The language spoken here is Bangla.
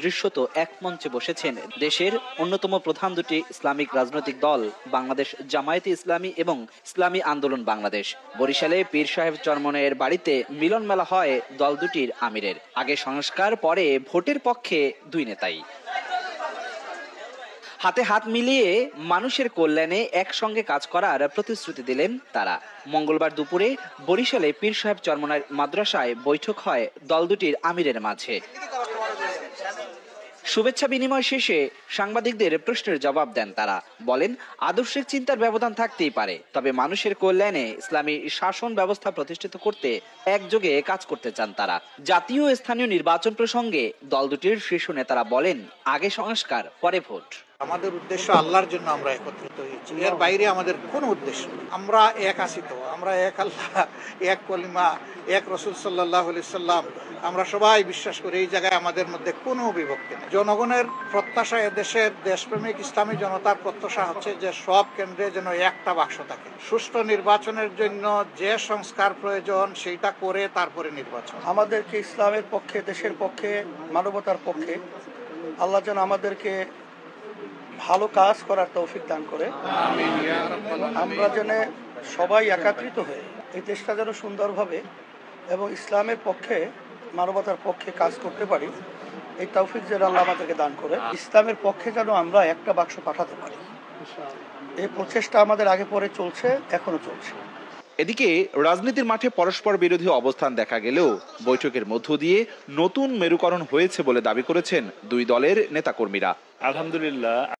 দৃশ্যত এক মঞ্চে বসেছেন দেশের অন্যতম প্রধান দুটি ইসলামিক রাজনৈতিক দল বাংলাদেশ জামায়াতে ইসলামী এবং ইসলামী আন্দোলন বাংলাদেশ। বরিশালে পীর সাহেব চরমনের বাড়িতে মিলন মেলা হয় দল দুটির আমিরের। আগে সংস্কার, পরে ভোটের পক্ষে দুই নেতাই। হাতে হাত মিলিয়ে মানুষের কল্যাণে একসঙ্গে কাজ করার প্রতিশ্রুতি দিলেন তারা। মঙ্গলবার দুপুরে বরিশালে পীর সাহেব চরমনার মাদ্রাসায় বৈঠক হয় দল দুটির আমিরের মাঝে। শুভেচ্ছা বিনিময় শেষে সাংবাদিকদের প্রশ্নের জবাব দেন তারা। বলেন, আদর্শিক চিন্তার ব্যবধান থাকতেই পারে, তবে মানুষের কল্যাণে ইসলামী শাসন ব্যবস্থা প্রতিষ্ঠিত করতে একযোগে কাজ করতে চান তারা। জাতীয় ও স্থানীয় নির্বাচন প্রসঙ্গে দল দুটির শীর্ষ নেতারা বলেন, আগে সংস্কার, পরে ভোট। আমাদের উদ্দেশ্য আল্লাহর জন্য আমরা একত্রিত হয়েছি, এর বাইরে আমাদের কোনো উদ্দেশ্য নেই। আমরা এক আছি, তো আমরা এক আল্লাহ, এক কলিমা, এক রসুল সাল্লাল্লাহু আলাইহি সাল্লাম, আমরা সবাই বিশ্বাস করি। এই জায়গায় আমাদের মধ্যে কোনো বিভক্তি নেই। জনগণের প্রত্যাশা, দেশের দেশপ্রেমিক ইসলামী জনতার প্রত্যাশা হচ্ছে যে সব কেন্দ্রে যেন একটা বাক্স থাকে। সুষ্ঠু নির্বাচনের জন্য যে সংস্কার প্রয়োজন সেইটা করে তারপরে নির্বাচন। আমাদেরকে ইসলামের পক্ষে, দেশের পক্ষে, মানবতার পক্ষে আল্লাহ যেন আমাদেরকে ভালো কাজ করার তৌফিক দান করে। আমরা যেন সবাই একত্রিত হয়ে এই দেশটা যেন সুন্দরভাবে এবং ইসলামের পক্ষে, মানবতার পক্ষে কাজ করতে পারি, এই তৌফিক যেন আল্লাহ আমাদেরকে দান করে। ইসলামের পক্ষে যেন আমরা একটা বাক্স পাঠাতে পারি, এই প্রচেষ্টা আমাদের আগে পরে চলছে, এখনো চলছে। এদিকে রাজনীতির মাঠে পরস্পর বিরোধী অবস্থান দেখা গেলেও বৈঠকের মধ্য দিয়ে নতুন মেরুকরণ হয়েছে বলে দাবি করেছেন দুই দলের নেতাকর্মীরা। আলহামদুলিল্লাহ।